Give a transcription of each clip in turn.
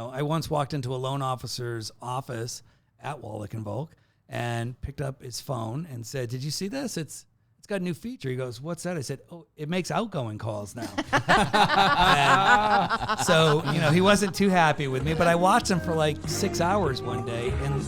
I once walked into a loan officer's office at Wallick Volk and picked up his phone and said, "Did you see this? It's got a new feature." He goes, "What's that?" I said, "Oh, it makes outgoing calls now." So, he wasn't too happy with me, but I watched him for like 6 hours one day. And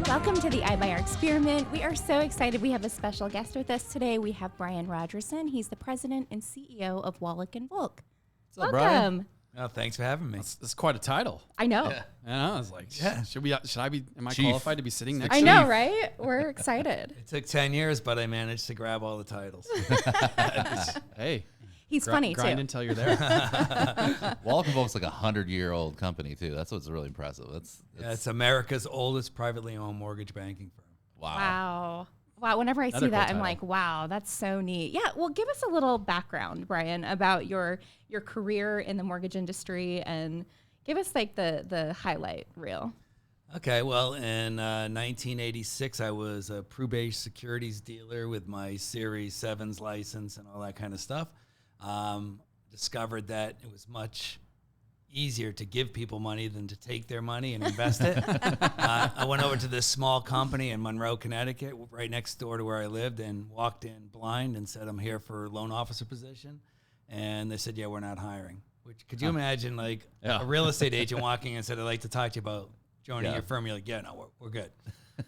welcome to the iBuyer Experiment. We are so excited. We have a special guest with us today. We have Brian Rogerson. He's the president and CEO of Wallick Volk. What's up, Welcome. Brian? oh, thanks for having me. That's quite a title. I know. Yeah. I was like, Yeah. am I Chief. qualified to be sitting next I to know, you? right? We're excited. It took 10 years, but I managed to grab all the titles. Hey. He's funny, grind too. until you're there. Wallick Volk's like 100-year-old company too. That's what's really impressive. It's America's oldest privately owned mortgage banking firm. Wow. Wow. Whenever I Another see that, cool I'm like, wow, that's so neat. Yeah. Well, give us a little background, Brian, about your career in the mortgage industry and give us like the highlight reel. Okay, well, in 1986, I was a Prue-based securities dealer with my Series 7's license and all that kind of stuff. Discovered that it was much easier to give people money than to take their money and invest it. I went over to this small company in Monroe, Connecticut, right next door to where I lived, and walked in blind and said, "I'm here for a loan officer position." And they said, "Yeah, we're not hiring." Which, could you imagine, like, Yeah. a real estate agent walking in and said, "I'd like to talk to you about joining Yeah. your firm." You're like, "Yeah, no, we're good."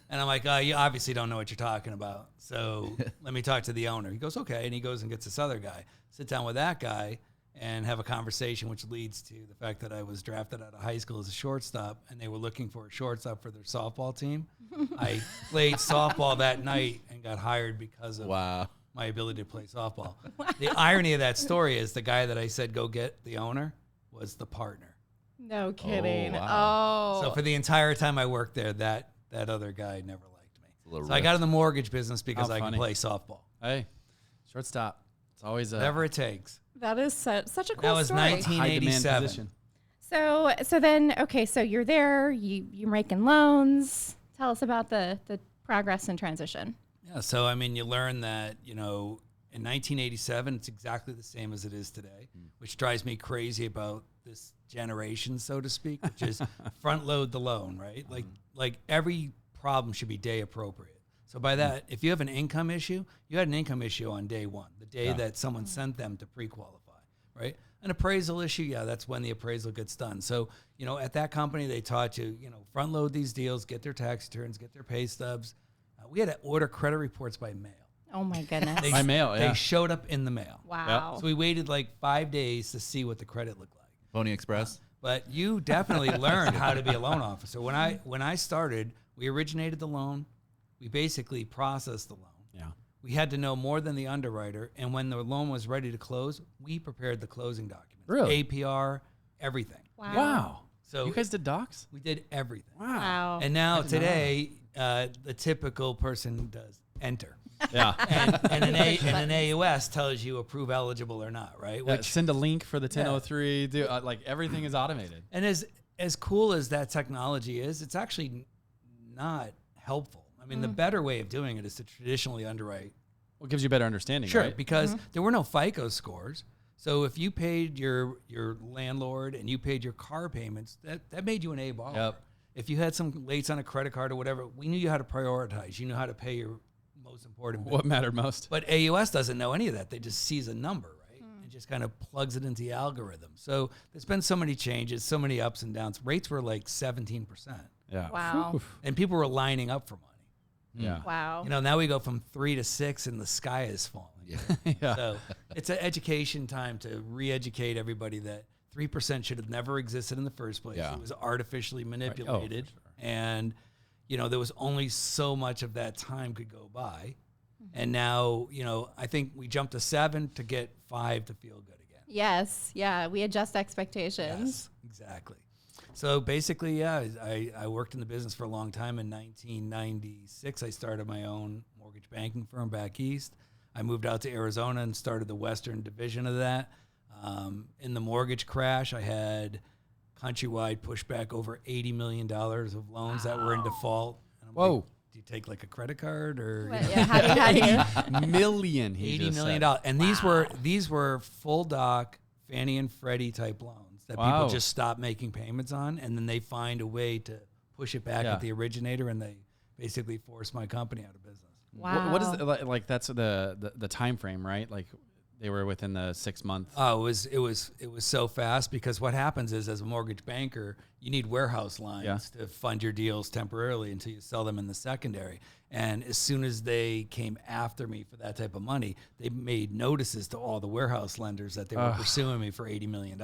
And I'm like, "Oh, you obviously don't know what you're talking about. So let me talk to the owner." He goes, "Okay." And he goes and gets this other guy. Sit down with that guy and have a conversation, which leads to the fact that I was drafted out of high school as a shortstop, and they were looking for a shortstop for their softball team. I played softball that night and got hired because of Wow. my ability to play softball. The irony of that story is the guy that I said, "Go get the owner," was the partner. No kidding. wow. So for the entire time I worked there, that other guy never liked me. a little So I got in the mortgage business because How I funny. can play softball. Hey, shortstop. It's always Whatever it takes. That is such a cool That was story. 1987. position. So then, okay, so you're there, you're making loans. Tell us about the progress and transition. Yeah, so I mean, you learn that, in 1987, it's exactly the same as it is today, which drives me crazy about this generation, so to speak, which is front load the loan, right? Like every problem should be day appropriate. So by that, if you have an income issue, you had an income issue on day one, the day that someone sent them to pre-qualify, right? An appraisal issue, yeah, that's when the appraisal gets done. So, at that company, they taught you, front load these deals, get their tax returns, get their pay stubs. We had to order credit reports by mail. Oh my goodness. By mail, yeah. They showed up in the mail. Wow. So we waited like 5 days to see what the credit looked like. Pony Express. But you definitely learned how to be a loan officer. When I started, we originated the loan. We basically processed the loan. Yeah. We had to know more than the underwriter. And when the loan was ready to close, we prepared the closing documents. Really? APR, everything. Wow. So You guys did docs? we did everything. Wow. And now I did not know today, the typical person does enter. Yeah. And an AUS tells you approve eligible or not, right? Send a link for the 1003. Like everything is automated. And as cool as that technology is, it's actually not helpful. I mean, the better way of doing it is to traditionally underwrite. Well, it gives you a better understanding, Sure, right? because there were no FICO scores. So if you paid your landlord and you paid your car payments, that made you an A borrower. Yep. If you had some lates on a credit card or whatever, we knew you how to prioritize. You knew how to pay your most important bill. What mattered most? But AUS doesn't know any of that. They just sees a number, right? And just kind of plugs it into the algorithm. So there's been so many changes, so many ups and downs. Rates were like 17%. Yeah. Wow. Oof. And people were lining up for money. Yeah. Wow. Now we go from 3 to 6 and the sky is falling. Yeah. So it's an education time to re-educate everybody that 3% should have never existed in the first place. Yeah. It was artificially manipulated. for sure. And, there was only so much of that time could go by. And now, I think we jumped to 7 to get 5 to feel good again. Yes. Yeah. We adjust expectations. Yes, exactly. So basically, yeah, I worked in the business for a long time. In 1996, I started my own mortgage banking firm back east. I moved out to Arizona and started the Western division of that. In the mortgage crash, I had countrywide pushback over $80 million of loans that were in default. And I'm Whoa. like, do you take like a credit card or What- yeah, how do you? Million. He $80 just million? said. And these were full doc Fannie and Freddie type loans that Wow. people just stop making payments on, and then they find a way to push it back Yeah. at the originator, and they basically force my company out of business. Wow. What is like? That's the time frame, right? Like they were within the 6 months. Oh, it was so fast because what happens is, as a mortgage banker, you need warehouse lines to fund your deals temporarily until you sell them in the secondary. And as soon as they came after me for that type of money, they made notices to all the warehouse lenders that they were pursuing me for $80 million.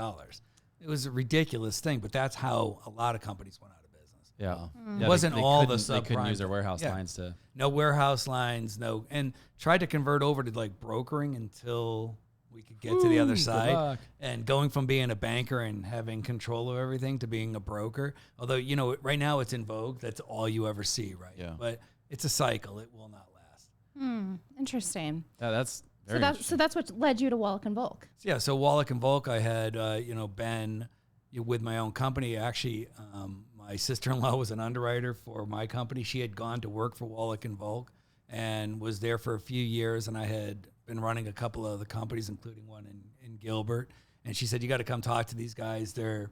It was a ridiculous thing, but that's how a lot of companies went out of business. Yeah, It wasn't all the They couldn't subprime use their thing. warehouse Yeah. lines to. No warehouse lines, no, and tried to convert over to like brokering until we could get to the other Good side. luck. And going from being a banker and having control of everything to being a broker, although, you know, right now it's in vogue, that's all you ever see, right? Yeah. But it's a cycle. It will not last. Interesting. Yeah, that's very So that's what led you to Wallick and Volk. So, yeah, so Wallick and Volk, I had, been with my own company. Actually, my sister-in-law was an underwriter for my company. She had gone to work for Wallick and Volk and was there for a few years, and I had been running a couple of other companies, including one in Gilbert. And she said, you got to come talk to these guys. They're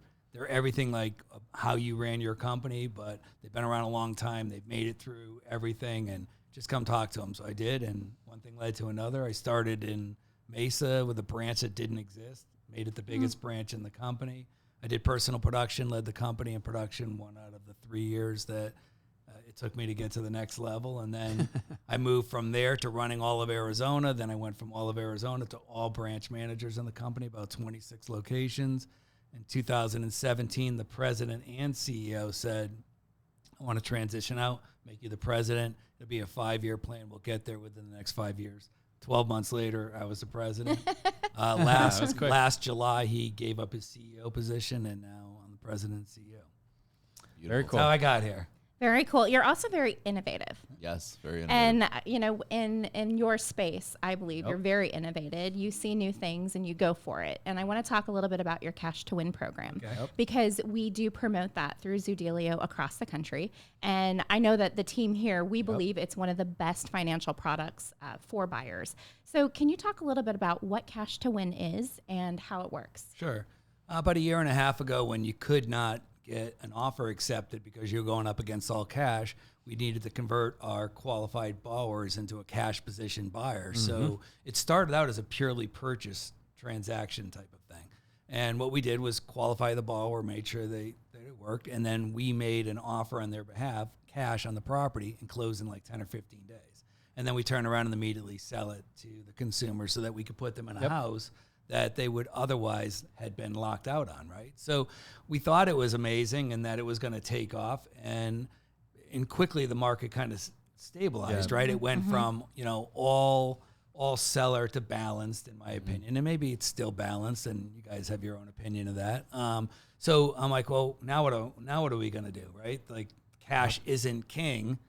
everything like how you ran your company, but they've been around a long time. They've made it through everything, and just come talk to them. So I did, and one thing led to another. I started in Mesa with a branch that didn't exist, made it the biggest branch in the company. I did personal production, led the company in production 1 out of the 3 years that it took me to get to the next level. And then I moved from there to running all of Arizona. Then I went from all of Arizona to all branch managers in the company, about 26 locations. In 2017, the president and CEO said, I want to transition out, make you the president. It'll be a 5-year plan. We'll get there within the next 5 years. 12 months later, I was the president. Last July, he gave up his CEO position, and now I'm the president and CEO. Very That's cool. how I got here. Very cool. You're also very innovative. Yes, very innovative. And in your space, I believe you're very innovative. You see new things and you go for it. And I want to talk a little bit about your Cash to Win program because we do promote that through Zoodealio across the country. And I know that the team here, we believe it's one of the best financial products for buyers. So can you talk a little bit about what Cash to Win is and how it works? Sure. About a year and a half ago, when you could not get an offer accepted because you're going up against all cash, we needed to convert our qualified borrowers into a cash position buyer. So it started out as a purely purchase transaction type of thing. And what we did was qualify the borrower, made sure that it worked, and then we made an offer on their behalf, cash on the property, and closed in like 10 or 15 days. And then we turn around and immediately sell it to the consumer so that we could put them in a house that they would otherwise had been locked out on, right? So we thought it was amazing and that it was going to take off, and quickly the market kind of stabilized, right? It went from, all seller to balanced, in my opinion, and maybe it's still balanced, and you guys have your own opinion of that. So I'm like, well, now what are we going to do, right? Like, cash isn't king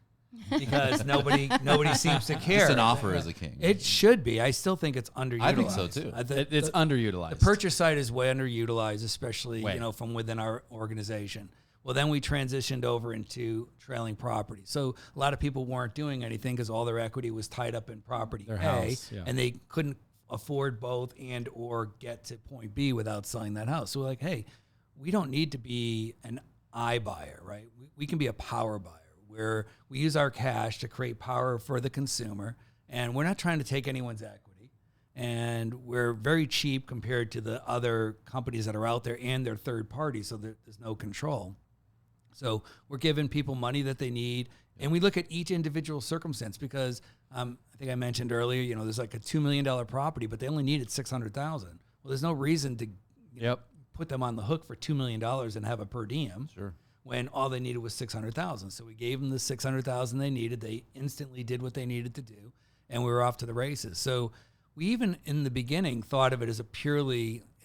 because nobody seems to care. Just an offer is a king. It should be. I still think it's underutilized. I think so too. It's underutilized. The purchase side is way underutilized, especially from within our organization. Well, then we transitioned over into trailing property. So a lot of people weren't doing anything because all their equity was tied up in property Their A, house, and they couldn't afford both and or get to point B without selling that house. So we're like, hey, we don't need to be an iBuyer, right? We can be a power buyer, where we use our cash to create power for the consumer, and we're not trying to take anyone's equity, and we're very cheap compared to the other companies that are out there, and they're third parties, so there's no control. So we're giving people money that they need, and we look at each individual circumstance because I think I mentioned earlier, there's like a $2 million property, but they only needed $600,000. Well, there's no reason to put them on the hook for $2 million and have a per diem. Sure. When all they needed was $600,000. So we gave them the $600,000 they needed. They instantly did what they needed to do, and we were off to the races. So we even in the beginning thought of it as it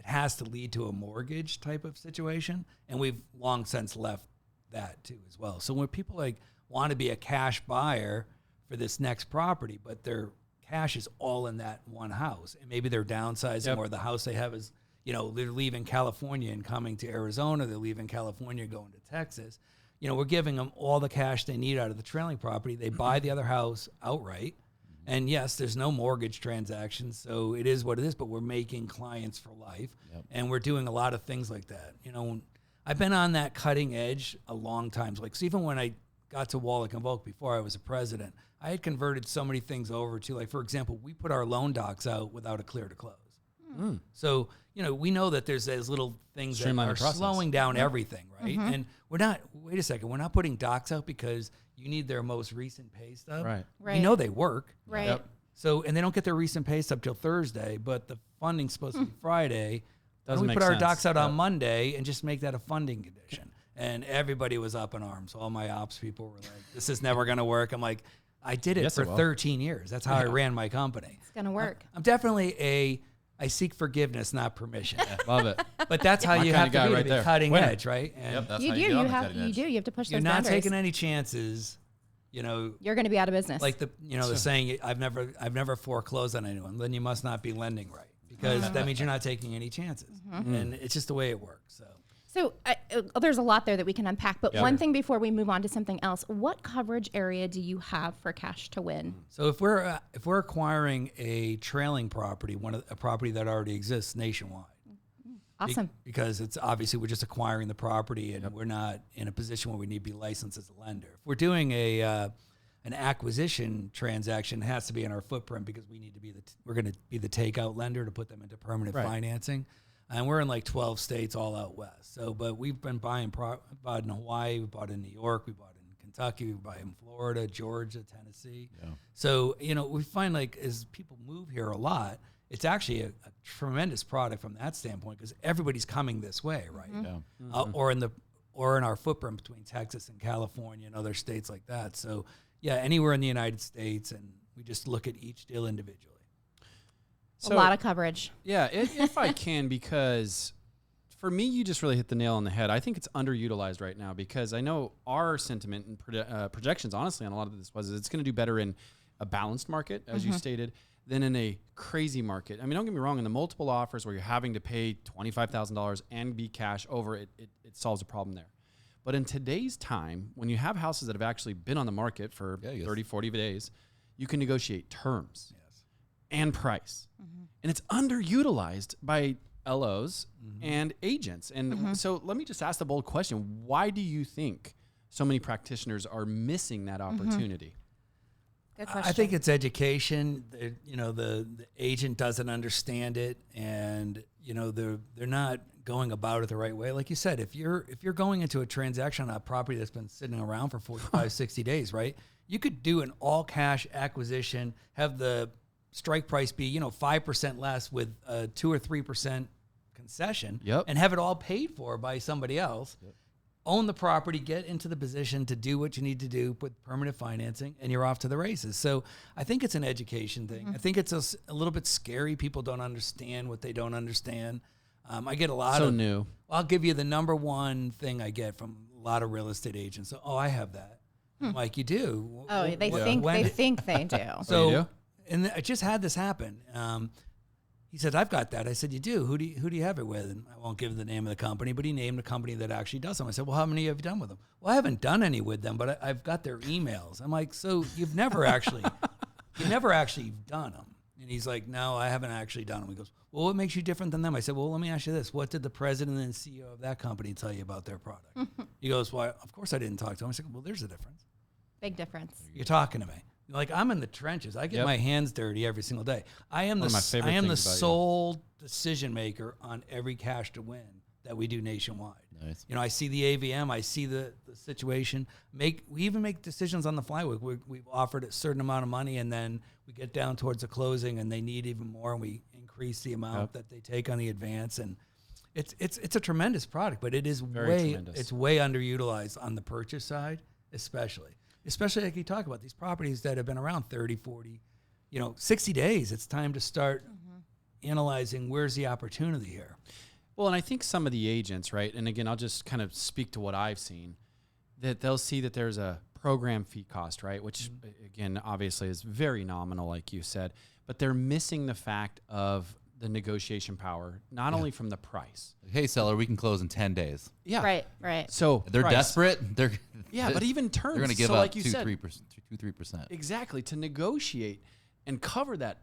has to lead to a mortgage type of situation, and we've long since left that too as well. So when people want to be a cash buyer for this next property, but their cash is all in that one house, and maybe they're downsizing or the house they have is they're leaving California and coming to Arizona. They're leaving California, going to Texas. we're giving them all the cash they need out of the trailing property. They buy the other house outright. And yes, there's no mortgage transactions, so it is what it is, but we're making clients for life. And we're doing a lot of things like that. I've been on that cutting edge a long time. So even when I got to Wallick and Volk before I was a president, I had converted so many things over to, like, for example, we put our loan docs out without a clear to close. So, we know that there's those little things that are slowing down everything, right? And we're not putting docs out because you need their most recent pay stub. Right. We know they work. Right. Yep. So, and they don't get their recent pay stub till Thursday, but the funding's supposed to be Friday. Doesn't we make put our sense. docs out on Monday and just make that a funding condition. And everybody was up in arms. All my ops people were like, this is never going to work. I'm like, I did it for 13 years. That's how I ran my company. It's going to work. I'm definitely I seek forgiveness, not permission. Love it. But that's how you have to be the cutting edge, right? And That's You how do. get on You the have. cutting You edge. do. You have to push you're those not boundaries. taking any chances. You're going to be out of business. Like the saying, I've never foreclosed on anyone. Then you must not be lending right, because that means you're not taking any chances, and it's just the way it works. So there's a lot there that we can unpack. But one thing before we move on to something else, what coverage area do you have for cash to win? So if we're acquiring a trailing property, a property that already exists nationwide. Awesome. Because it's obviously we're just acquiring the property, and we're not in a position where we need to be licensed as a lender. If we're doing an acquisition transaction, it has to be in our footprint, because we need to be we're going to be the takeout lender to put them into permanent financing. And we're in like 12 states all out west. So, but we've been bought in Hawaii, we bought in New York, we bought in Kentucky, we bought in Florida, Georgia, Tennessee. Yeah. So, we find, like, as people move here a lot, it's actually a tremendous product from that standpoint, because everybody's coming this way, right? Or in our footprint between Texas and California and other states like that. So, yeah, anywhere in the United States, and we just look at each deal individually. So, a lot of coverage. Yeah, if I can, because for me, you just really hit the nail on the head. I think it's underutilized right now, because I know our sentiment and projections, honestly, on a lot of this was it's going to do better in a balanced market, as you stated, than in a crazy market. I mean, don't get me wrong, in the multiple offers where you're having to pay $25,000 and be cash over, it solves a problem there. But in today's time, when you have houses that have actually been on the market for 30, 40 days, you can negotiate terms and price. And it's underutilized by LOs and agents. And so let me just ask the bold question. Why do you think so many practitioners are missing that opportunity? Good question. I think it's education. The agent doesn't understand it, and they're not going about it the right way. Like you said, if you're going into a transaction on a property that's been sitting around for 45, 60 days, right? You could do an all cash acquisition, have the strike price be 5% less with a 2 or 3% concession, and have it all paid for by somebody else. Own the property, get into the position to do what you need to do, put permanent financing, and you're off to the races. So I think it's an education thing. I think it's a little bit scary. People don't understand what they don't understand. I get a lot of new. I'll give you the number one thing I get from a lot of real estate agents. Oh, I have that. I'm like, you do? Oh, they think they do. So, and I just had this happen. He said, I've got that. I said, you do? Who do you have it with? And I won't give the name of the company, but he named a company that actually does them. I said, well, how many have you done with them? Well, I haven't done any with them, but I've got their emails. I'm like, so you've never actually done them? And he's like, no, I haven't actually done them. He goes, well, what makes you different than them? I said, well, let me ask you this. What did the president and CEO of that company tell you about their product? He goes, well, of course I didn't talk to him. I said, well, there's a difference. Big difference. You're talking to me. Like, I'm in the trenches. I get my hands dirty every single day. I am the sole decision maker on every cash to win that we do nationwide. Nice. I see the AVM. I see the situation. We even make decisions on the fly. We've offered a certain amount of money, and then we get down towards the closing, and they need even more, and we increase the amount that they take on the advance. And it's a tremendous product, but it's way underutilized on the purchase side, especially like you talk about these properties that have been around 30, 40, 60 days. It's time to start analyzing where's the opportunity here. Well, and I think some of the agents, right, and again, I'll just kind of speak to what I've seen, that they'll see that there's a program fee cost, right, which, again, obviously is very nominal, like you said, but they're missing the fact of the negotiation power, not only from the price. Hey, seller, we can close in 10 days. Yeah. Right. So They're price. desperate. But even terms. They're going to give so up like you 2-3%. Exactly, to negotiate and cover that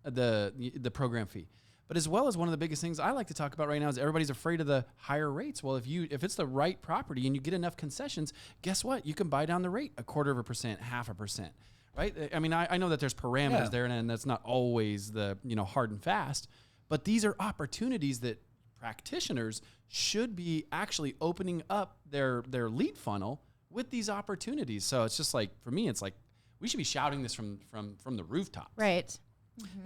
the program fee. But as well as one of the biggest things I like to talk about right now is everybody's afraid of the higher rates. Well, if it's the right property and you get enough concessions, guess what? You can buy down the rate 0.25%, 0.5%. Right? I mean, I know that there's parameters there, and that's not always the hard and fast. But these are opportunities that practitioners should be actually opening up their lead funnel with these opportunities. So it's just like, for me, it's like we should be shouting this from the rooftops. Right.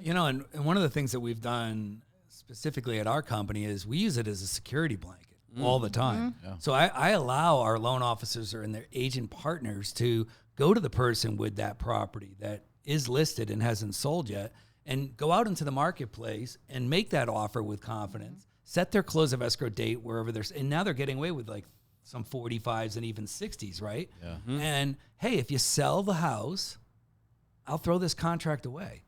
And one of the things that we've done specifically at our company is we use it as a security blanket all the time. Yeah. So I allow our loan officers and their agent partners to go to the person with that property that is listed and hasn't sold yet and go out into the marketplace and make that offer with confidence, set their close of escrow date wherever and now they're getting away with like some 45s and even 60s, right? Yeah. And hey, if you sell the house, I'll throw this contract away.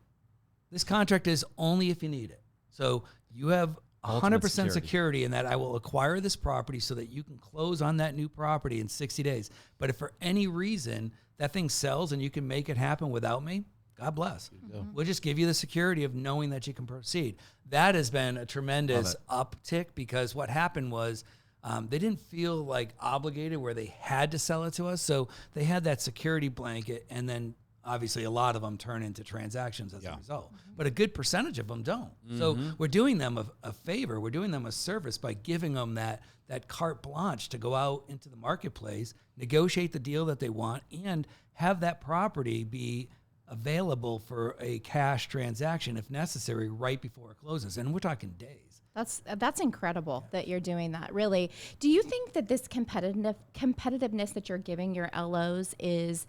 This contract is only if you need it. So you have 100% security in that I will acquire this property so that you can close on that new property in 60 days. But if for any reason that thing sells and you can make it happen without me, God bless. We'll just give you the security of knowing that you can proceed. That has been a tremendous uptick because what happened was they didn't feel like obligated where they had to sell it to us. So they had that security blanket, and then obviously a lot of them turn into transactions as a result. But a good percentage of them don't. So we're doing them a favor. We're doing them a service by giving them that carte blanche to go out into the marketplace, negotiate the deal that they want, and have that property be available for a cash transaction if necessary right before it closes. And we're talking days. That's incredible that you're doing that, really. Do you think that this competitiveness that you're giving your LOs is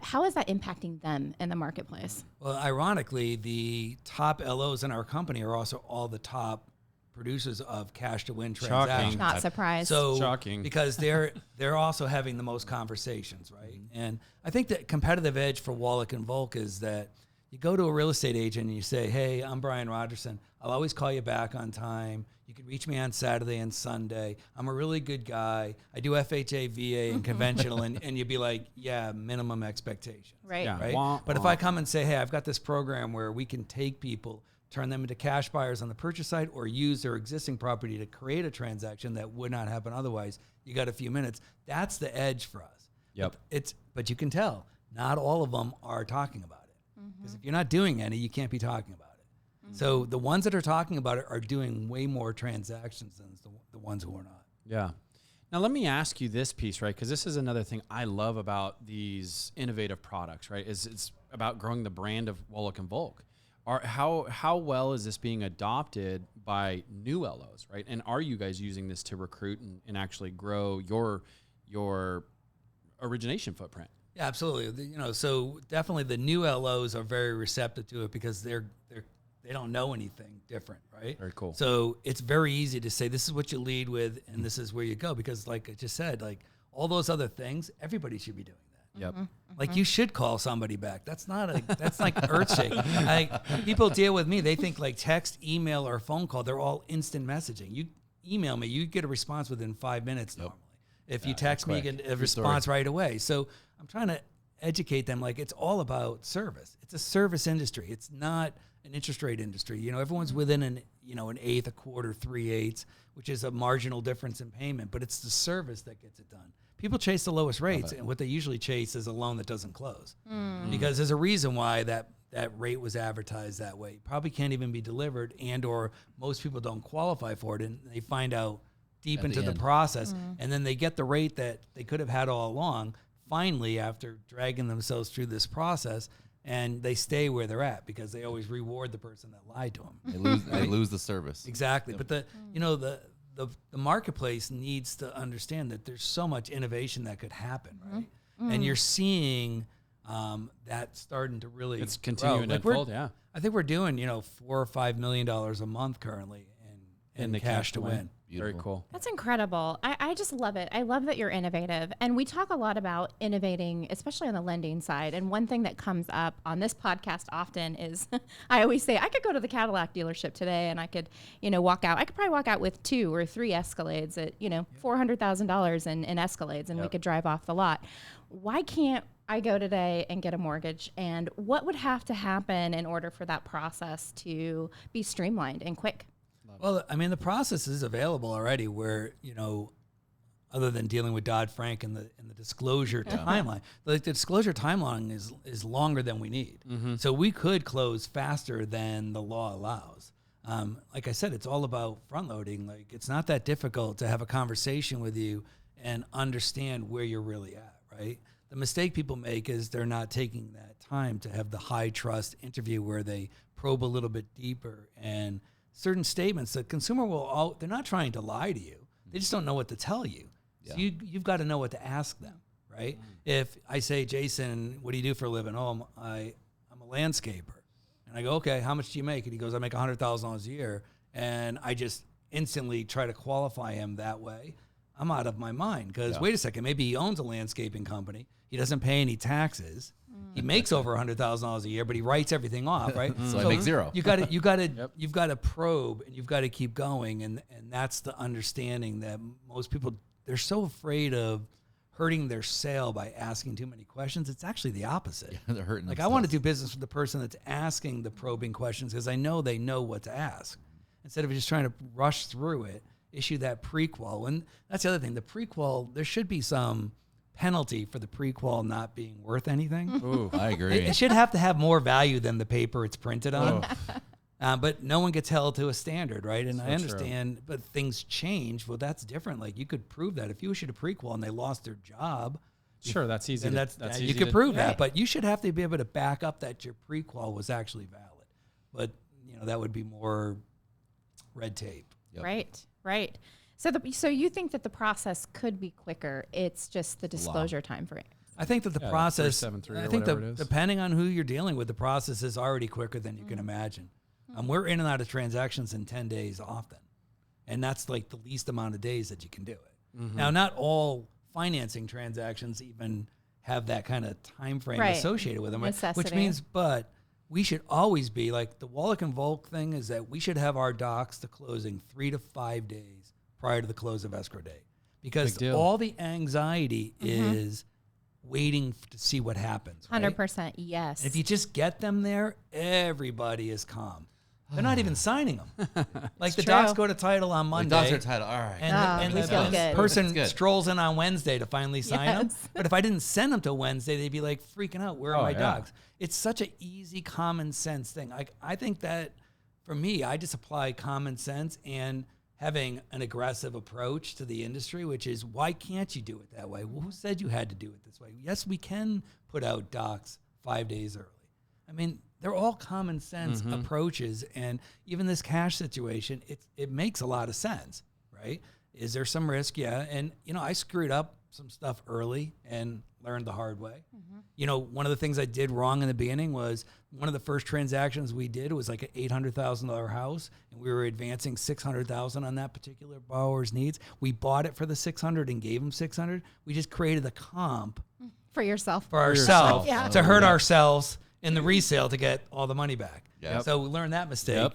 how is that impacting them in the marketplace? Well, ironically, the top LOs in our company are also all the top producers of cash to win transactions. Not surprised. So shocking. Because they're also having the most conversations, right? And I think the competitive edge for Wallick and Volk is that you go to a real estate agent and you say, hey, I'm Brian Rogerson. I'll always call you back on time. You can reach me on Saturday and Sunday. I'm a really good guy. I do FHA, VA, and conventional. and you'd be like, yeah, minimum expectations. Right. Yeah. Right. Wah, but wah. if I come and say, hey, I've got this program where we can take people, turn them into cash buyers on the purchase side, or use their existing property to create a transaction that would not happen otherwise, you got a few minutes. That's the edge for us. Yep. But you can tell not all of them are talking about it. Because if you're not doing any, you can't be talking about it. So the ones that are talking about it are doing way more transactions than the ones who are not. Yeah. Now, let me ask you this piece, right? Because this is another thing I love about these innovative products, right? It's about growing the brand of Wallick and Volk. How well is this being adopted by new LOs, right? And are you guys using this to recruit and actually grow your origination footprint? Yeah, absolutely. So definitely the new LOs are very receptive to it because they don't know anything different, right? Very cool. So it's very easy to say this is what you lead with and this is where you go because, like I just said, like all those other things, everybody should be doing that. Yep. Like you should call somebody back. That's like earth shaking. Like people deal with me, they think like text, email, or phone call, they're all instant messaging. You email me, you get a response within 5 minutes normally. If you text me, you get a response right away. So I'm trying to educate them like it's all about service. It's a service industry. It's not an interest rate industry. Everyone's within an eighth, a quarter, 3/8, which is a marginal difference in payment, but it's the service that gets it done. People chase the lowest rates, and what they usually chase is a loan that doesn't close. Because there's a reason why that rate was advertised that way. It probably can't even be delivered, or most people don't qualify for it, and they find out deep into the process, and then they get the rate that they could have had all along, finally, after dragging themselves through this process, and they stay where they're at because they always reward the person that lied to them. They lose the service. Exactly. Yep. But the marketplace needs to understand that there's so much innovation that could happen, right? And you're seeing that starting to really continuing to unfold, yeah. I think we're doing, $4 or $5 million a month currently and the cash to win. Very cool. That's incredible. I just love it. I love that you're innovative. And we talk a lot about innovating, especially on the lending side. And one thing that comes up on this podcast often is I always say, I could go to the Cadillac dealership today and I could, walk out. I could probably walk out with 2 or 3 Escalades at, $400,000 in Escalades and we could drive off the lot. Why can't I go today and get a mortgage? And what would have to happen in order for that process to be streamlined and quick? Well, I mean, the process is available already where, other than dealing with Dodd-Frank and the disclosure timeline, the disclosure timeline is longer than we need. So we could close faster than the law allows. Like I said, it's all about front loading. Like, it's not that difficult to have a conversation with you and understand where you're really at, right? The mistake people make is they're not taking that time to have the high trust interview where they probe a little bit deeper, and certain statements that consumer they're not trying to lie to you. They just don't know what to tell you. Yeah. So you've got to know what to ask them, right? If I say, Jason, what do you do for a living? Oh, I'm a landscaper. And I go, okay, how much do you make? And he goes, I make $100,000 a year. And I just instantly try to qualify him that way. I'm out of my mind because wait a second, maybe he owns a landscaping company. He doesn't pay any taxes. He makes over $100,000 a year, but he writes everything off, right? So I make zero. You've got to probe, and you've got to keep going, and that's the understanding that most people, they're so afraid of hurting their sale by asking too many questions. It's actually the opposite. Yeah, they're hurting Like, themselves. I want to do business with the person that's asking the probing questions because I know they know what to ask. Instead of just trying to rush through it, issue that prequal. And that's the other thing. The prequal, there should be some penalty for the prequal not being worth anything. Ooh, I agree. It should have to have more value than the paper it's printed on. But no one gets held to a standard, right? And I understand, but things change. Well, that's different. Like, you could prove that if you issued a prequel and they lost their job. Sure, that's easy. That's you could prove that, but you should have to be able to back up that your prequel was actually valid. But that would be more red tape. Yep. Right. So you think that the process could be quicker? It's just the disclosure time frame. I think that the process, 373 I or think whatever it is. depending on who you're dealing with, the process is already quicker than you can imagine. We're in and out of transactions in 10 days often. And that's like the least amount of days that you can do it. Now, not all financing transactions even have that kind of time frame associated with them, which means, but we should always be like the Wallick and Volk thing is that we should have our docs to closing 3 to 5 days prior to the close of escrow date, because all the anxiety is waiting to see what happens. 100%, yes. And if you just get them there, everybody is calm. They're not even signing them. Like, the docs go to title on Monday. The docs are title, all right. And we feel the good. person strolls in on Wednesday to finally sign them. Yes. But if I didn't send them till Wednesday, they'd be like freaking out. Where are my docs? It's such an easy, common sense thing. I think that for me, I just apply common sense and having an aggressive approach to the industry, which is, why can't you do it that way? Well, who said you had to do it this way? Yes, we can put out docs 5 days early. I mean, they're all common sense approaches, and even this cash situation, it makes a lot of sense, right? Is there some risk? Yeah, and I screwed up some stuff early and learned the hard way. One of the things I did wrong in the beginning was one of the first transactions we did was like an $800,000 house, and we were advancing $600,000 on that particular borrower's needs. We bought it for the $600 and gave them $600. We just created a comp For yourself. for ourselves to hurt ourselves in the resale to get all the money back. So we learned that mistake,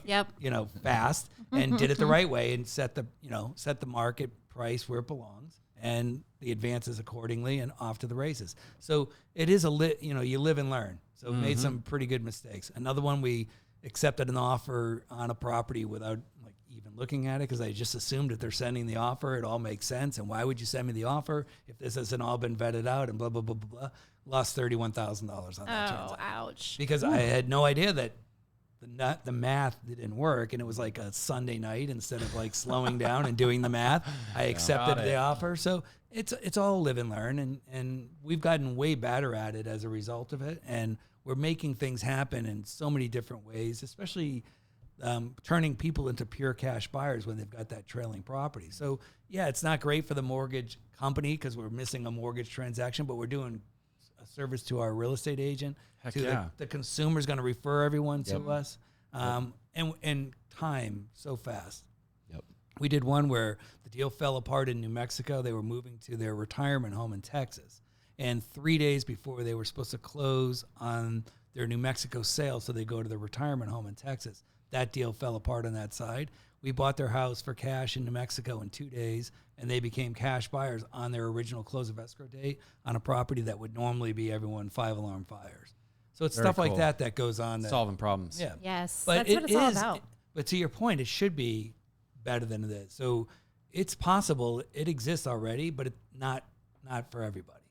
fast, and did it the right way and set the market price where it belongs and the advances accordingly and off to the races. So it is you live and learn. So we made some pretty good mistakes. Another one, we accepted an offer on a property without even looking at it, because I just assumed if they're sending the offer, it all makes sense. And why would you send me the offer if this hasn't all been vetted out and blah, blah, blah, blah, blah. Lost $31,000 on that transaction. Ouch. Because I had no idea that the math didn't work, and it was like a Sunday night. Instead of slowing down and doing the math, I accepted the offer. So it's all live and learn, and we've gotten way better at it as a result of it. And we're making things happen in so many different ways, especially turning people into pure cash buyers when they've got that trailing property. So yeah, it's not great for the mortgage company because we're missing a mortgage transaction, but we're doing a service to our real estate agent. The consumer's going to refer everyone to us. And time so fast. Yep. We did one where the deal fell apart in New Mexico. They were moving to their retirement home in Texas. And 3 days before they were supposed to close on their New Mexico sale, so they go to their retirement home in Texas, that deal fell apart on that side. We bought their house for cash in New Mexico in 2 days, and they became cash buyers on their original close of escrow date on a property that would normally be everyone 5-alarm fires. So it's Very stuff like cool. that goes on. Solving problems. Yeah. Yes, But that's what it's all about. But to your point, it should be better than it is. So it's possible. It exists already, but it's not for everybody.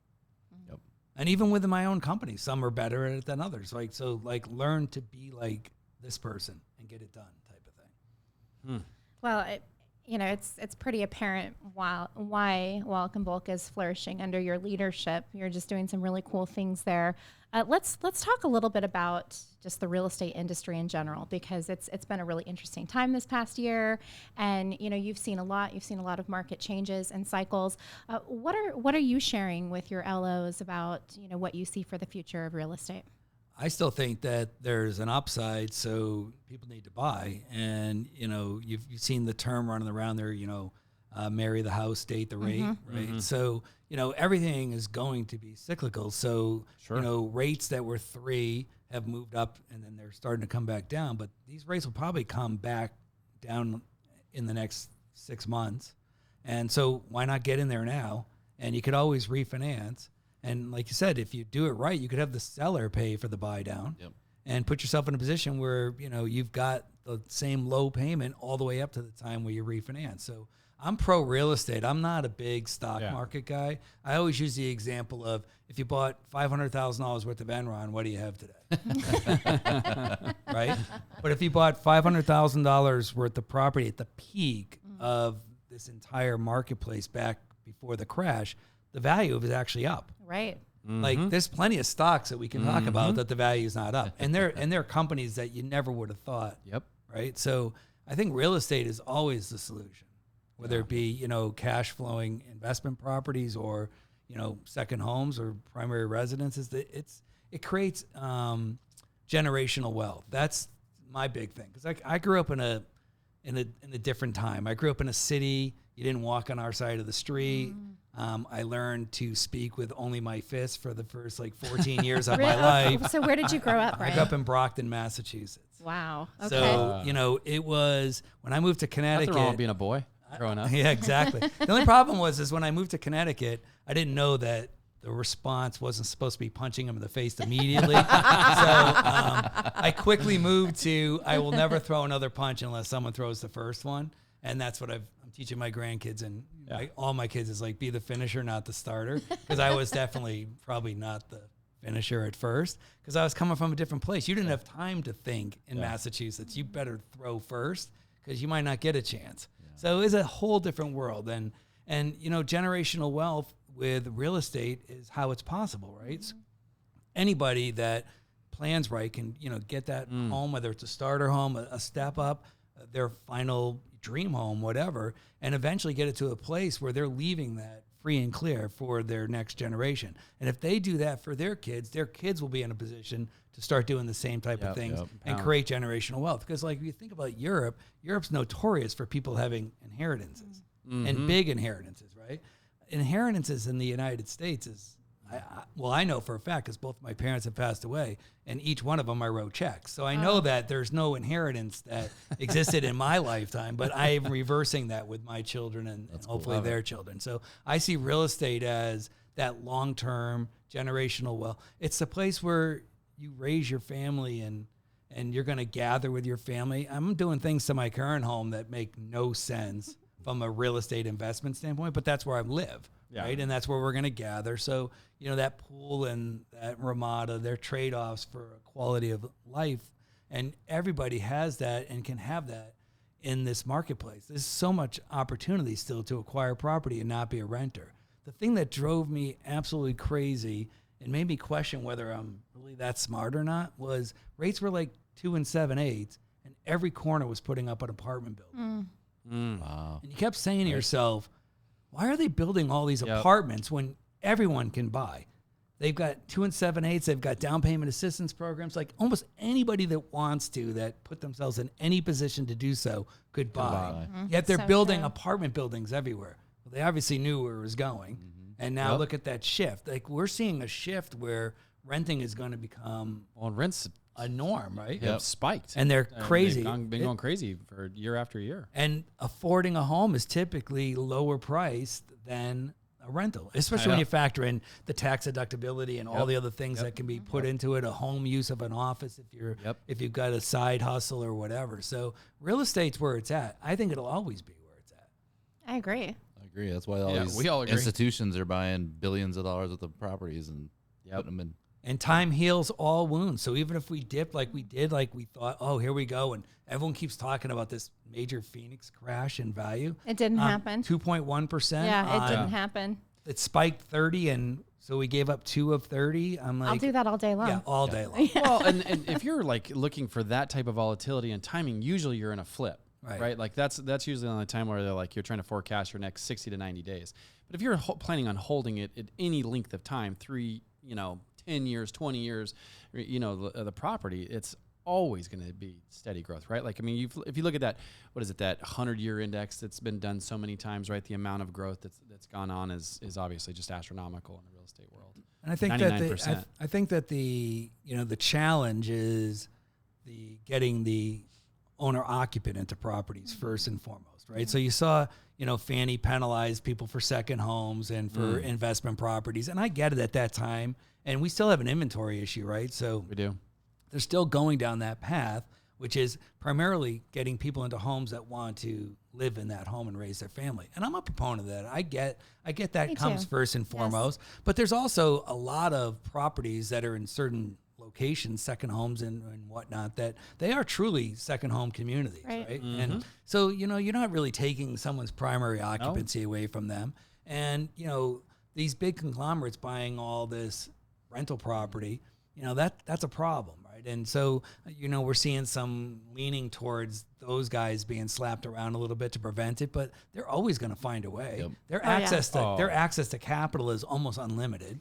Yep. And even within my own company, some are better at it than others. Learn to be like this person and get it done type of thing. Well, it's pretty apparent why Wallick Volk is flourishing under your leadership. You're just doing some really cool things there. Let's talk a little bit about just the real estate industry in general, because it's been a really interesting time this past year, and you've seen a lot of market changes and cycles. What are you sharing with your LOs about what you see for the future of real estate? I still think that there's an upside, so people need to buy. And, you've seen the term running around there, marry the house, date the rate, right? Mm-hmm. So, everything is going to be cyclical. So, Sure. Rates that were 3 have moved up and then they're starting to come back down. But these rates will probably come back down in the next 6 months. And so why not get in there now? And you could always refinance. And like you said, if you do it right, you could have the seller pay for the buy down and put yourself in a position where, you've got the same low payment all the way up to the time where you refinance. So I'm pro real estate. I'm not a big stock market guy. I always use the example of if you bought $500,000 worth of Enron, what do you have today? Right? But if you bought $500,000 worth of property at the peak of this entire marketplace back before the crash, the value of it is actually up. Right. Mm-hmm. Like there's plenty of stocks that we can talk about that the value is not up. And they're companies that you never would have thought. Yep. Right. So I think real estate is always the solution, whether it be, cash flowing investment properties or, second homes or primary residences. It creates generational wealth. That's my big thing. Cause I grew up in a different time. I grew up in a city. You didn't walk on our side of the street. I learned to speak with only my fists for the first 14 years of my life. So where did you grow up, Brian? I grew up in Brockton, Massachusetts. Wow. Okay. So, it was when I moved to Connecticut. Nothing wrong with being a boy growing up. Yeah, exactly. The only problem was when I moved to Connecticut, I didn't know that the response wasn't supposed to be punching him in the face immediately. So I quickly moved to, I will never throw another punch unless someone throws the first one. And that's what I'm teaching my grandkids and all my kids is be the finisher, not the starter. Because I was definitely probably not the finisher at first because I was coming from a different place. You didn't have time to think in Massachusetts. You better throw first because you might not get a chance. So it's a whole different world. And generational wealth with real estate is how it's possible, right? So anybody that plans right can, get that home, whether it's a starter home, a step up, their final dream home, whatever, and eventually get it to a place where they're leaving that free and clear for their next generation. And if they do that for their kids will be in a position to start doing the same type of things and create generational wealth. Because if you think about Europe's notorious for people having inheritances and big inheritances, right? Inheritances in the United States is, I know for a fact because both my parents have passed away, and each one of them I wrote checks. So I know that there's no inheritance that existed in my lifetime, but I'm reversing that with my children and hopefully their children. So I see real estate as that long-term generational wealth. It's the place where you raise your family and you're going to gather with your family. I'm doing things to my current home that make no sense from a real estate investment standpoint, but that's where I live. Right. And that's where we're going to gather. So, that pool and that Ramada, they're trade-offs for quality of life. And everybody has that and can have that in this marketplace. There's so much opportunity still to acquire property and not be a renter. The thing that drove me absolutely crazy and made me question whether I'm really that smart or not was rates were 2 7/8, and every corner was putting up an apartment building. Wow. And you kept saying to yourself, why are they building all these apartments when everyone can buy? They've got 2 7/8. They've got down payment assistance programs. Like almost anybody that wants to, that put themselves in any position to do so, could buy. Yet they're So building true. apartment buildings everywhere. Well, they obviously knew where it was going. And now look at that shift. Like we're seeing a shift where renting is going to become rents a norm, right? have spiked. And they're crazy. They've been going crazy for year after year. And affording a home is typically lower priced than a rental, especially when you factor in the tax deductibility and all the other things that can be put into it, a home use of an office if you've got a side hustle or whatever. So real estate's where it's at. I think it'll always be where it's at. I agree. I agree. That's why all these we all agree. institutions are buying billions of dollars worth of properties and putting them in. And time heals all wounds. So even if we dip like we did, like we thought, oh, here we go, and everyone keeps talking about this major Phoenix crash in value. It didn't happen. 2.1%. Yeah, it didn't happen. It spiked 30, and so we gave up 2 of 30. I'm like, I'll do that all day long. Yeah, all day long. Well, and if you're like looking for that type of volatility and timing, usually you're in a flip, right? Like that's usually on the time where they're like you're trying to forecast your next 60 to 90 days. But if you're planning on holding it at any length of time, 3, 10 years, 20 years, the property, it's always going to be steady growth, right? Like, I mean, if you look at that, what is it, that 100-year index that's been done so many times, right? The amount of growth that's gone on is obviously just astronomical in the real estate world. And I think 99%. that I think that the challenge is getting the owner occupant into properties first and foremost, right? So you saw, Fannie penalize people for second homes and for investment properties, and I get it at that time. And we still have an inventory issue, right? So We do. they're still going down that path, which is primarily getting people into homes that want to live in that home and raise their family. And I'm a proponent of that. I get that Me comes too. first and foremost. But there's also a lot of properties that are in certain locations, second homes and whatnot, that they are truly second home communities, right? And so, you're not really taking someone's primary occupancy away from them. And, these big conglomerates buying all this rental property, that's a problem, right? And so, we're seeing some leaning towards those guys being slapped around a little bit to prevent it, but they're always going to find a way. Their access to capital is almost unlimited.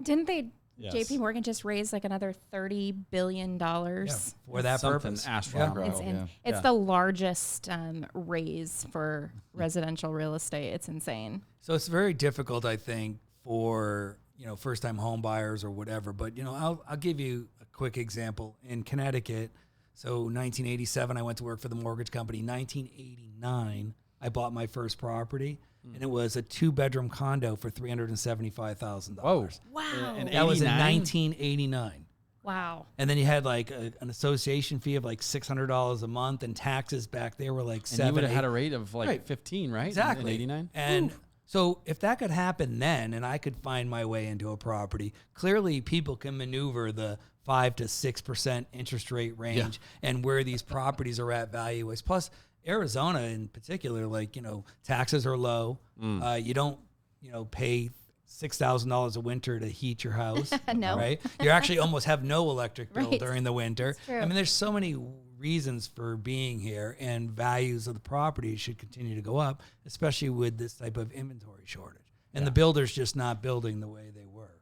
Didn't they? Yes. JP Morgan just raised like another $30 billion. For that Something purpose. astronomical. It's the largest raise for residential real estate. It's insane. So it's very difficult, I think, for first-time home buyers or whatever. But I'll give you a quick example. In Connecticut, so 1987, I went to work for the mortgage company. 1989, I bought my first property, and it was a 2-bedroom condo for $375,000. Whoa! Wow. And That was in 89? 1989. Wow. And then you had like an association fee of like $600 a month, and taxes back there were like And 7. you would have had 8. a rate of like Right. 15, right? Exactly. In 89? And so if that could happen then, and I could find my way into a property, clearly people can maneuver the 5 to 6% interest rate range and where these properties are at value is. Plus, Arizona in particular, taxes are low. You don't, pay $6,000 a winter to heat your house. No. Right? You actually almost have no electric bill Right. during the winter. It's true. I mean, there's so many reasons for being here, and values of the property should continue to go up, especially with this type of inventory shortage. And the builders just not building the way they were.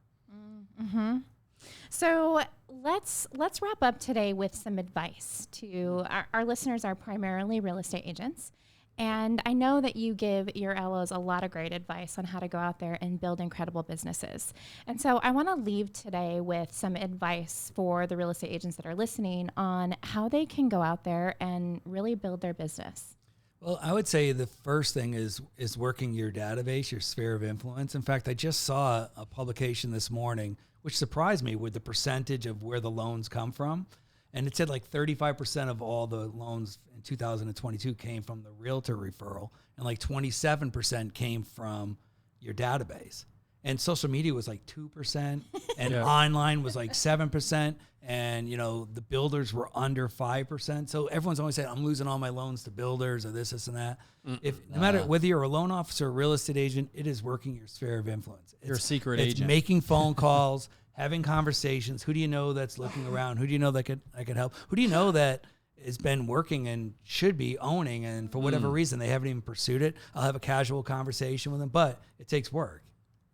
So let's wrap up today with some advice to our listeners are primarily real estate agents. And I know that you give your LOs a lot of great advice on how to go out there and build incredible businesses. And so I want to leave today with some advice for the real estate agents that are listening on how they can go out there and really build their business. Well, I would say the first thing is working your database, your sphere of influence. In fact, I just saw a publication this morning, which surprised me with the percentage of where the loans come from. And it said like 35% of all the loans in 2022 came from the realtor referral, and like 27% came from your database. And social media was like 2%, and online was like 7%, and the builders were under 5%. So everyone's always saying, "I'm losing all my loans to builders," or this and that. No matter whether you're a loan officer or a real estate agent, it is working your sphere of influence. You're a secret it's agent. making phone calls, having conversations. Who do you know that's looking around? Who do you know that could help? Who do you know that has been working and should be owning, and for whatever reason they haven't even pursued it? I'll have a casual conversation with them, but it takes work.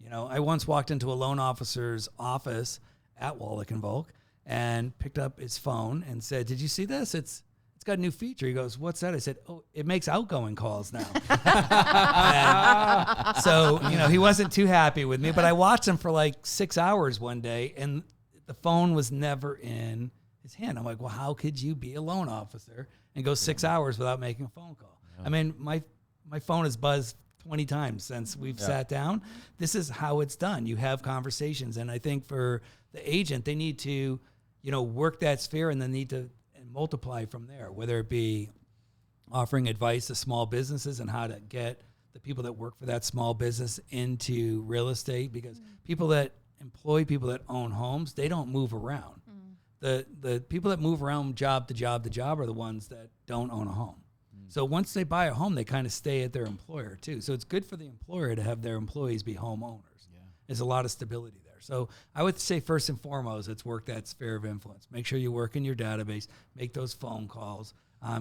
You know, I once walked into a loan officer's office at Wallick Volk and picked up his phone and said, "Did you see this? It's got a new feature." He goes, "What's that?" I said, "Oh, it makes outgoing calls now." So, you know, he wasn't too happy with me, but I watched him for like 6 hours one day and the phone was never in his hand. I'm like, well, how could you be a loan officer and go 6 hours without making a phone call? I mean, my phone has buzzed 20 times since we've sat down. This is how it's done. You have conversations. And I think for the agent, they need to, you know, work that sphere and then need to multiply from there, whether it be offering advice to small businesses and how to get the people that work for that small business into real estate, because people that employ people that own homes, they don't move around. The people that move around job to job to job are the ones that don't own a home. So once they buy a home, they kind of stay at their employer too. So it's good for the employer to have their employees be homeowners. There's a lot of stability there. So I would say first and foremost, it's work that sphere of influence. Make sure you work in your database, make those phone calls.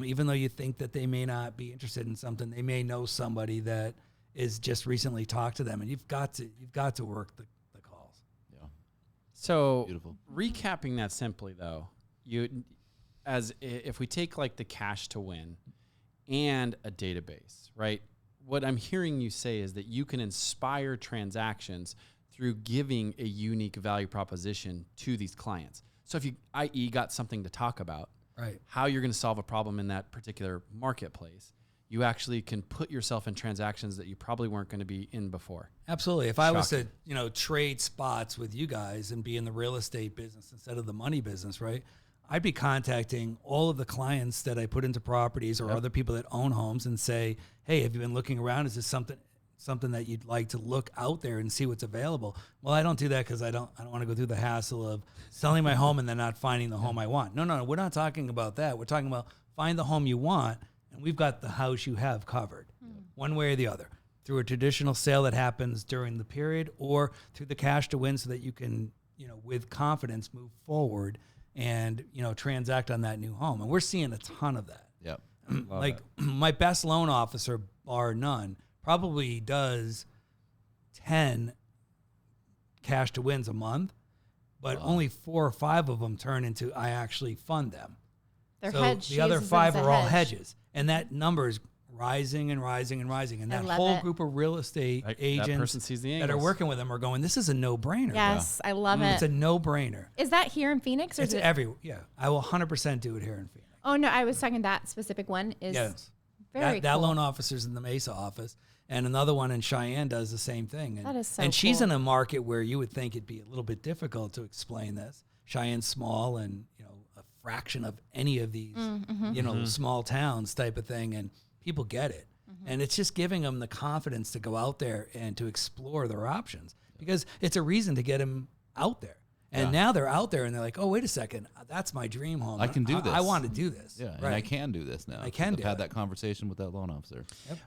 Even though you think that they may not be interested in something, they may know somebody that is just recently talked to them, and you've got to work the calls. Yeah. So Beautiful. Recapping that simply though, if we take like the cash to win and a database, right? What I'm hearing you say is that you can inspire transactions through giving a unique value proposition to these clients. So if you, i.e., got something to talk about, Right. how you're going to solve a problem in that particular marketplace, you actually can put yourself in transactions that you probably weren't going to be in before. Absolutely. If I was to, you know, trade spots with you guys and be in the real estate business instead of the money business, right? I'd be contacting all of the clients that I put into properties or other people that own homes and say, "Hey, have you been looking around? Is this something that you'd like to look out there and see what's available?" Well, I don't do that because I don't want to go through the hassle of selling my home and then not finding the home I want. No, we're not talking about that. We're talking about find the home you want, and we've got the house you have covered, one way or the other, through a traditional sale that happens during the period or through the cash to win, so that you can, you know, with confidence move forward and, you know, transact on that new home. And we're seeing a ton of that. Yep. Like my best loan officer, bar none, probably does 10 cash to wins a month, but only 4 or 5 of them turn into I actually fund them. They're So hedged. the other Uses 5 them as are a all hedge. hedges. And that number is rising and rising and rising. And I that love whole it. group of real estate That agents person sees the that are angles. working with them are going, this is a no-brainer. Yes, I love It's it. a no-brainer. Is that here in Phoenix or It's is it? yeah. I will 100% do it here in Phoenix. Oh no, I was talking that specific one is Yes. very That cool. loan officer's in the Mesa office, and another one in Cheyenne does the same thing. And, That is so and she's cool. in a market where you would think it'd be a little bit difficult to explain this. Cheyenne's small and, you know, a fraction of any of these, you know, small towns type of thing, and people get it. And it's just giving them the confidence to go out there and to explore their options, because it's a reason to get them out there. And now they're out there and they're like, oh, wait a second, that's my dream home. I can do this. I want to do this. Yeah, right. and I can do this now. I can I've do had it. that conversation with that loan officer.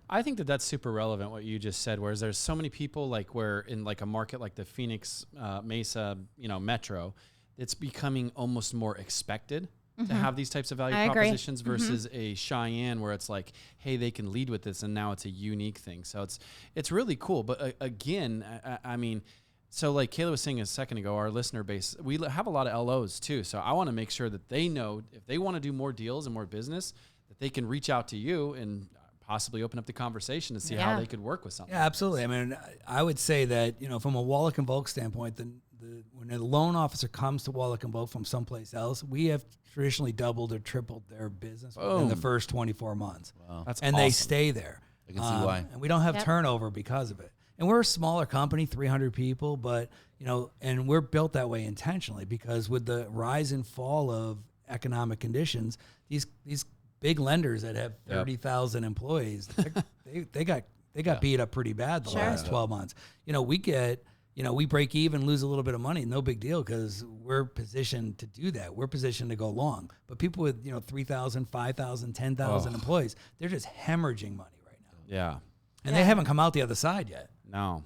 I think that that's super relevant what you just said, whereas there's so many people like where in like a market like the Phoenix Mesa, you know, metro, it's becoming almost more expected to have these types of value I agree. propositions versus a Cheyenne where it's like, hey, they can lead with this and now it's a unique thing. So it's really cool. But again, I mean, so like Kayla was saying a second ago, our listener base, we have a lot of LOs too. So I want to make sure that they know if they want to do more deals and more business, that they can reach out to you and possibly open up the conversation to see how Yeah. they could work with something. Yeah, absolutely. I mean, I would say that, you know, from a Wallick Volk standpoint, when a loan officer comes to Wallick Volk from someplace else, we have traditionally doubled or tripled their business in the first 24 months. Wow. That's and awesome. they stay there. I can see why. And we don't have Yep. turnover because of it. And we're a smaller company, 300 people, but, you know, and we're built that way intentionally because with the rise and fall of economic conditions, these big lenders that have 30,000 employees, they got beat up pretty bad the last 12 months. You know, we break even, lose a little bit of money, no big deal, because we're positioned to do that. We're positioned to go long. But people with, you know, 3,000, 5,000, 10,000 employees, they're just hemorrhaging money right now. Yeah. And they haven't come out the other side yet. No.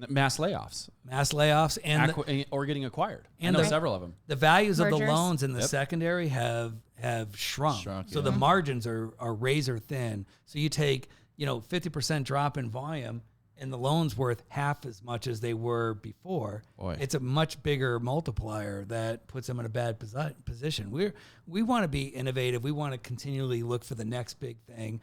Mass layoffs. Mass layoffs and or getting acquired. and I know the- several of them. the values of the Mergers. loans in the secondary have shrunk. So the margins are razor thin. So you take, you know, 50% drop in volume and the loan's worth half as much as they were before, Boy. it's a much bigger multiplier that puts them in a bad position. We want to be innovative. We want to continually look for the next big thing,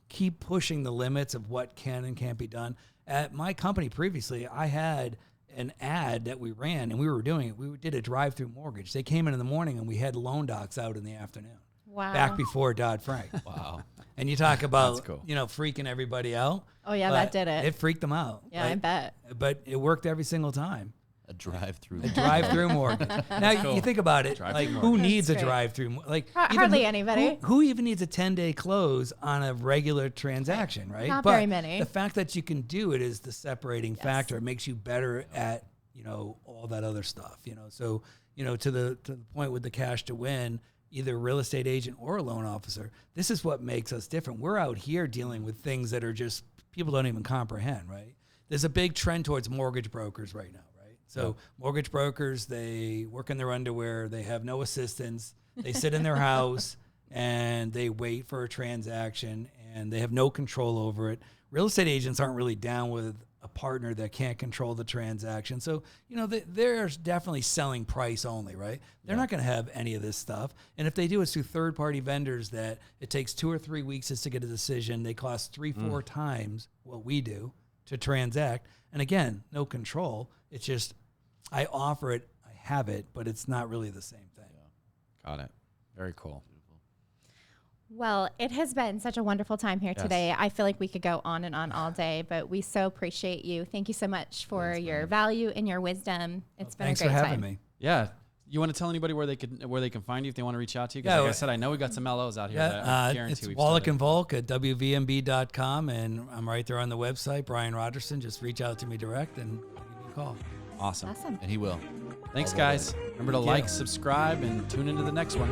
keep pushing the limits of what can and can't be done. At my company previously, I had an ad that we ran, and we were doing it. We did a drive-through mortgage. They came in the morning, and we had loan docs out in the afternoon. Wow. Back before Dodd-Frank. Wow. And you talk about, cool. freaking everybody out. Oh, yeah, that did it. It freaked them out. Yeah, I bet. But it worked every single time. A drive-through. A drive-through mortgage. Now, you think about it. Drive-through Who mortgage. needs a That's great. drive-through? Hardly anybody. Who even needs a 10-day close on a regular transaction, right? Not But very many. The fact that you can do it is the separating factor. It makes you better at, all that other stuff, So, to the point with the cash to win, either a real estate agent or a loan officer, this is what makes us different. We're out here dealing with things that are just people don't even comprehend, right? There's a big trend towards mortgage brokers right now, right? So mortgage brokers, they work in their underwear, they have no assistants, they sit in their house and they wait for a transaction and they have no control over it. Real estate agents aren't really down with a partner that can't control the transaction. So, they're definitely selling price only, right? They're not going to have any of this stuff. And if they do, it's through third-party vendors that it takes 2 or 3 weeks just to get a decision. They cost 3-4 times what we do to transact. And again, no control. It's just, I offer it, I have it, but it's not really the same thing. Got it. Very cool. Well, it has been such a wonderful time here Yes. today. I feel like we could go on and on all day, but we so appreciate you. Thank you so much for your value and your wisdom. It's been a Thanks great for having time. me. Yeah. You want to tell anybody where they can find you if they want to reach out to you? Because like I said, I know we got some LOs out here that I guarantee it's we've Wallick started. and Volk at WVMB.com, and I'm right there on the website, Brian Rogerson. Just reach out to me direct and I'll give you a call. Awesome. Awesome. And he will. Thanks, All the guys. way. Remember to Thank you. like, subscribe, and tune into the next one.